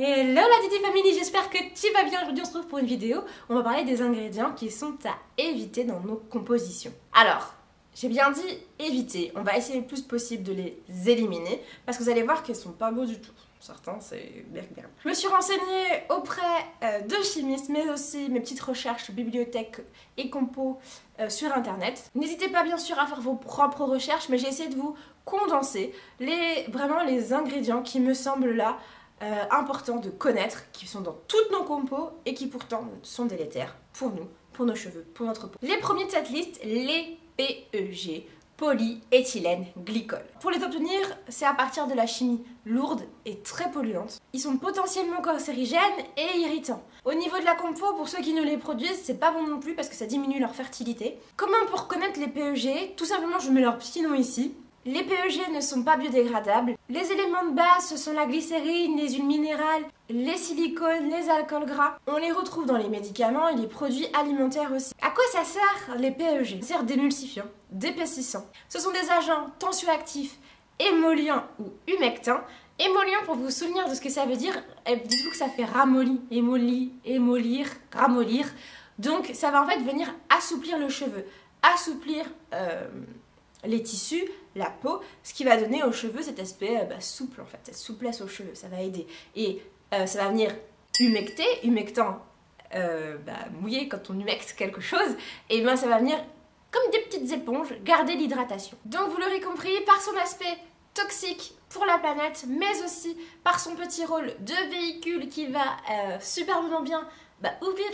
Hello la Titi Family, j'espère que tu vas bien. Aujourd'hui on se retrouve pour une vidéo où on va parler des ingrédients qui sont à éviter dans nos compositions. Alors, j'ai bien dit éviter, on va essayer le plus possible de les éliminer parce que vous allez voir qu'ils sont pas beaux du tout. Certains c'est bien. Je me suis renseignée auprès de chimistes mais aussi mes petites recherches bibliothèque et compos sur internet. N'hésitez pas bien sûr à faire vos propres recherches mais j'ai essayé de vous condenser vraiment les ingrédients qui me semblent là importants de connaître, qui sont dans toutes nos compos et qui pourtant sont délétères pour nous, pour nos cheveux, pour notre peau. Les premiers de cette liste, les PEG, polyéthylène glycol. Pour les obtenir, c'est à partir de la chimie lourde et très polluante. Ils sont potentiellement cancérigènes et irritants. Au niveau de la compo, pour ceux qui ne les produisent, c'est pas bon non plus parce que ça diminue leur fertilité. Comment pour connaître les PEG? Tout simplement, je mets leur petit nom ici. Les PEG ne sont pas biodégradables. Les éléments de base, ce sont la glycérine, les huiles minérales, les silicones, les alcools gras. On les retrouve dans les médicaments et les produits alimentaires aussi. À quoi ça sert les PEG? Ça sert d'émulsifiant, d'épaississant. Ce sont des agents tensioactifs, émollients ou humectants. Émollient, pour vous souvenir de ce que ça veut dire, dites-vous que ça fait ramolli, émolli, émollir, ramollir. Donc ça va en fait venir assouplir le cheveu, assouplir les tissus, la peau, ce qui va donner aux cheveux cet aspect souple en fait, cette souplesse aux cheveux, ça va aider. Et ça va venir humecter, humectant, mouiller quand on humecte quelque chose, et bien ça va venir comme des petites éponges, garder l'hydratation. Donc vous l'aurez compris, par son aspect toxique pour la planète, mais aussi par son petit rôle de véhicule qui va superbement bien ouvrir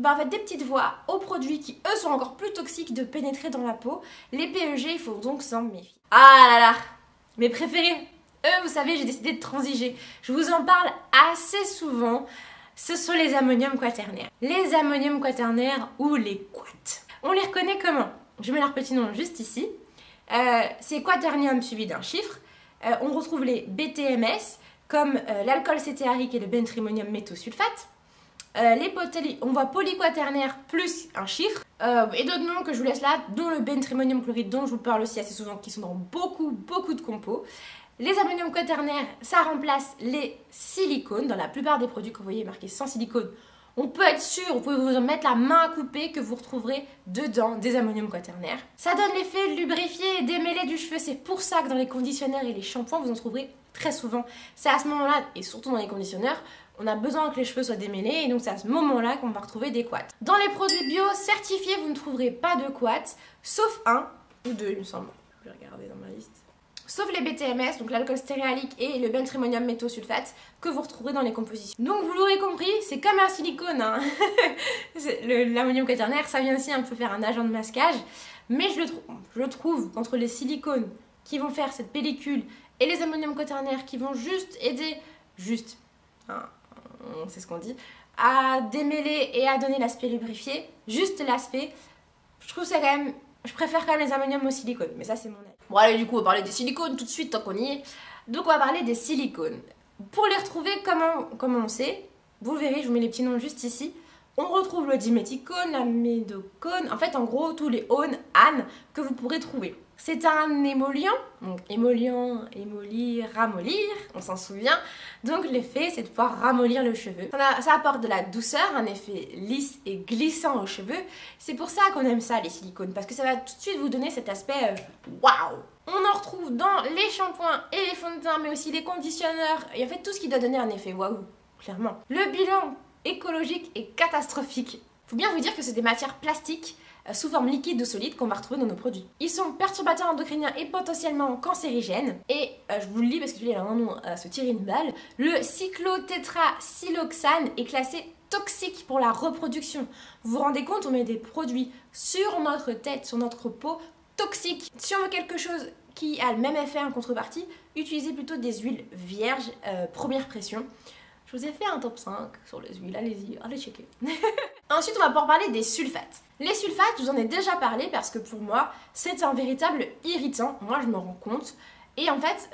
en fait, des petites voies aux produits qui eux sont encore plus toxiques de pénétrer dans la peau. Les PEG, il faut donc s'en méfier. Ah là là, mes préférés. Eux, vous savez, j'ai décidé de transiger. Je vous en parle assez souvent. Ce sont les ammonium quaternaires. Les ammonium quaternaires ou les quat. On les reconnaît comment? Je mets leur petit nom juste ici. C'est quaternium suivi d'un chiffre. On retrouve les BTMS comme l'alcool cétéarique et le bentrimonium méthosulfate. On voit polyquaternaire plus un chiffre et d'autres noms que je vous laisse là, dont le bentrimonium chloride dont je vous parle aussi assez souvent, qui sont dans beaucoup de compos. Les ammonium quaternaires, ça remplace les silicones. Dans la plupart des produits que vous voyez marqués sans silicone, on peut être sûr, vous pouvez vous mettre la main à couper que vous retrouverez dedans des ammonium quaternaires. Ça donne l'effet de lubrifier et démêler du cheveu. C'est pour ça que dans les conditionneurs et les shampoings, vous en trouverez très souvent. C'est à ce moment-là, et surtout dans les conditionneurs, on a besoin que les cheveux soient démêlés et donc c'est à ce moment-là qu'on va retrouver des quats. Dans les produits bio certifiés, vous ne trouverez pas de quats, sauf un ou deux, il me semble. Je vais regarder dans ma liste. Sauf les BTMS, donc l'alcool stéréalique et le bentrimonium méthosulfate, que vous retrouverez dans les compositions. Donc vous l'aurez compris, c'est comme un silicone. Hein. L'ammonium quaternaire, ça vient aussi un peu faire un agent de masquage. Mais je trouve qu'entre les silicones qui vont faire cette pellicule et les ammonium quaternaires qui vont juste aider, c'est ce qu'on dit, à démêler et à donner l'aspect lubrifié, juste l'aspect, je préfère quand même les ammonium au silicone, mais ça c'est mon avis. Bon allez, du coup on va parler des silicones tout de suite tant qu'on y est. Donc on va parler des silicones. Pour les retrouver, comment on sait, vous le verrez, je vous mets les petits noms juste ici. On retrouve le diméthicone, l'amidocone, en fait en gros tous les ones, anes que vous pourrez trouver. C'est un émollient, donc émollient, émollir, ramollir, on s'en souvient. Donc l'effet c'est de pouvoir ramollir le cheveu. Ça apporte de la douceur, un effet lisse et glissant aux cheveux. C'est pour ça qu'on aime ça les silicones, parce que ça va tout de suite vous donner cet aspect waouh. On en retrouve dans les shampoings et les fonds de teint, mais aussi les conditionneurs, et en fait tout ce qui doit donner un effet waouh, clairement. Le bilan écologique est catastrophique. Faut bien vous dire que c'est des matières plastiques sous forme liquide ou solide qu'on va retrouver dans nos produits. Ils sont perturbateurs endocriniens et potentiellement cancérigènes. Et je vous le lis parce que celui-là a un nom à se tirer une balle. Le cyclotétrasiloxane est classé toxique pour la reproduction. Vous vous rendez compte, on met des produits sur notre tête, sur notre peau, toxiques. Si on veut quelque chose qui a le même effet en contrepartie, utilisez plutôt des huiles vierges, première pression. Je vous ai fait un top 5 sur les huiles, allez-y, allez checker. Ensuite, on va pouvoir parler des sulfates. Les sulfates, je vous en ai déjà parlé parce que pour moi, c'est un véritable irritant. Moi, je me rends compte. Et en fait,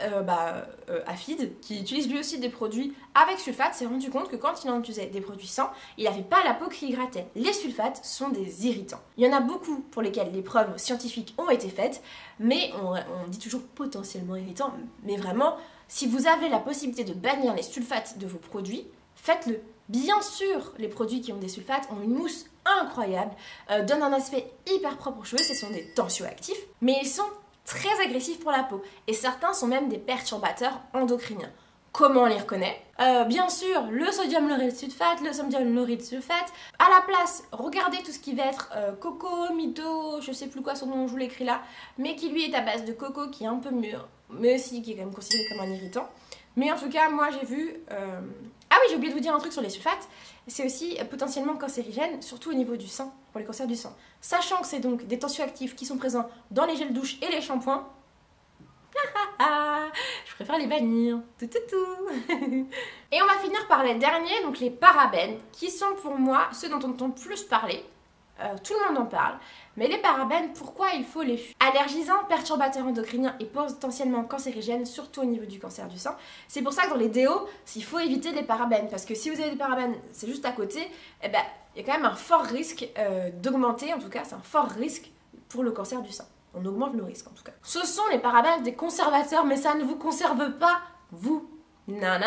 Afid, qui utilise lui aussi des produits avec sulfate, s'est rendu compte que quand il en utilisait des produits sans, il n'avait pas la peau qui grattait. Les sulfates sont des irritants. Il y en a beaucoup pour lesquels les preuves scientifiques ont été faites, mais on dit toujours potentiellement irritant, mais vraiment, Si vous avez la possibilité de bannir les sulfates de vos produits, faites-le. Bien sûr, les produits qui ont des sulfates ont une mousse incroyable, donnent un aspect hyper propre aux cheveux, ce sont des tensioactifs, mais ils sont très agressifs pour la peau et certains sont même des perturbateurs endocriniens. Comment on les reconnaît? Bien sûr, le sodium lauryl sulfate, le sodium lauryl sulfate. À la place, regardez tout ce qui va être coco, mytho, je sais plus quoi son nom, je vous l'écris là, mais qui lui est à base de coco, qui est un peu mûr, mais aussi qui est quand même considéré comme un irritant. Mais en tout cas, moi j'ai vu... Ah oui, j'ai oublié de vous dire un truc sur les sulfates. C'est aussi potentiellement cancérigène, surtout au niveau du sang, pour les cancers du sang. Sachant que c'est donc des tensioactifs qui sont présents dans les gels douche et les shampoings, je préfère les bannir. Tout. Et on va finir par les derniers, donc les parabènes, qui sont pour moi ceux dont on entend plus parler. Tout le monde en parle. Mais les parabènes, pourquoi il faut les fuir? Allergisants, perturbateurs endocriniens et potentiellement cancérigènes, surtout au niveau du cancer du sein. C'est pour ça que dans les déos, il faut éviter les parabènes. Parce que si vous avez des parabènes, c'est juste à côté, eh ben, il y a quand même un fort risque d'augmenter, en tout cas, c'est un fort risque pour le cancer du sein. On augmente le risque en tout cas. Ce sont les parabènes des conservateurs, mais ça ne vous conserve pas, vous. Non.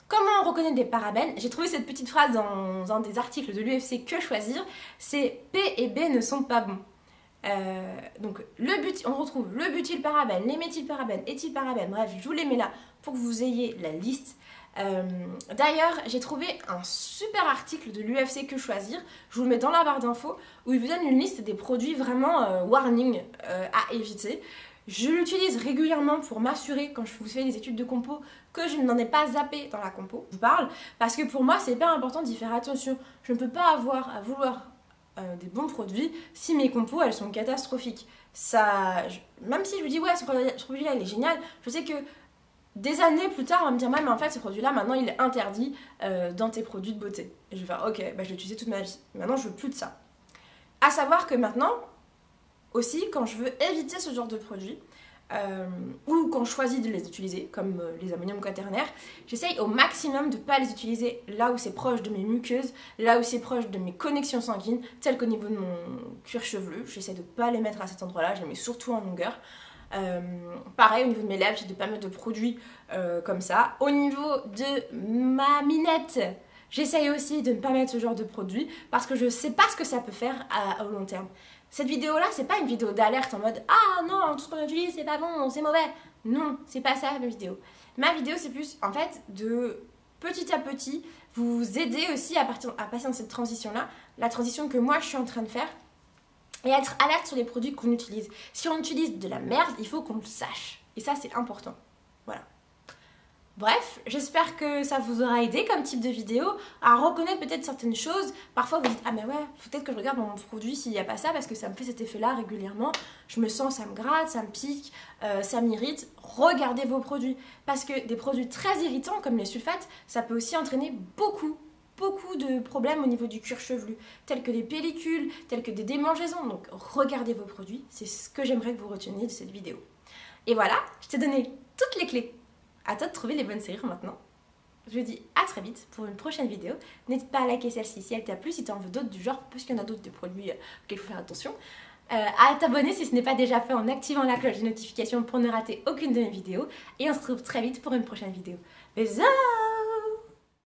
Comment on reconnaît des parabènes? J'ai trouvé cette petite phrase dans un des articles de l'UFC Que Choisir. C'est P et B ne sont pas bons. Donc on retrouve le butylparabène, les méthylparabènes, éthylparabènes, bref, je vous les mets là pour que vous ayez la liste. D'ailleurs, j'ai trouvé un super article de l'UFC Que Choisir, je vous le mets dans la barre d'infos, où il vous donne une liste des produits vraiment warning à éviter. Je l'utilise régulièrement pour m'assurer, quand je vous fais des études de compo, que je n'en ai pas zappé dans la compo. Je vous parle, parce que pour moi, c'est hyper important d'y faire attention. Je ne peux pas avoir à vouloir des bons produits si mes compos, elles sont catastrophiques. Même si je vous dis, ouais, ce produit-là, il est génial, je sais que des années plus tard, on va me dire, mais en fait, ce produit-là, maintenant, il est interdit dans tes produits de beauté. Et je vais faire, ok, bah, je l'ai utilisé toute ma vie. Maintenant, je veux plus de ça. À savoir que maintenant, aussi, quand je veux éviter ce genre de produits, ou quand je choisis de les utiliser, comme les ammoniums quaternaires, j'essaye au maximum de ne pas les utiliser là où c'est proche de mes muqueuses, là où c'est proche de mes connexions sanguines, telles qu'au niveau de mon cuir chevelu. J'essaie de ne pas les mettre à cet endroit-là, je les mets surtout en longueur. Pareil au niveau de mes lèvres, j'essaie de ne pas mettre de produits comme ça. Au niveau de ma minette, j'essaye aussi de ne pas mettre ce genre de produit parce que je ne sais pas ce que ça peut faire au long terme. Cette vidéo-là, c'est pas une vidéo d'alerte en mode « Ah non, tout ce qu'on utilise, c'est pas bon, c'est mauvais !» Non, c'est pas ça ma vidéo. Ma vidéo, c'est plus, en fait, de petit à petit, vous aider aussi à passer dans cette transition-là, la transition que moi, je suis en train de faire, et être alerte sur les produits qu'on utilise. Si on utilise de la merde, il faut qu'on le sache. Et ça, c'est important. Voilà. Bref, j'espère que ça vous aura aidé comme type de vidéo à reconnaître peut-être certaines choses. Parfois vous dites, ah mais ouais, faut peut-être que je regarde dans mon produit s'il n'y a pas ça parce que ça me fait cet effet-là régulièrement. Je me sens, ça me gratte, ça me pique, ça m'irrite. Regardez vos produits. Parce que des produits très irritants comme les sulfates, ça peut aussi entraîner beaucoup de problèmes au niveau du cuir chevelu, tels que des pellicules, tels que des démangeaisons. Donc regardez vos produits, c'est ce que j'aimerais que vous reteniez de cette vidéo. Et voilà, je t'ai donné toutes les clés. À toi de trouver les bonnes serrures maintenant. Je vous dis à très vite pour une prochaine vidéo. N'hésite pas à liker celle-ci si elle t'a plu, si tu en veux d'autres du genre, parce qu'il y en a d'autres de produits auxquels il faut faire attention. À t'abonner si ce n'est pas déjà fait en activant la cloche de notification pour ne rater aucune de mes vidéos. Et on se retrouve très vite pour une prochaine vidéo. Bisous!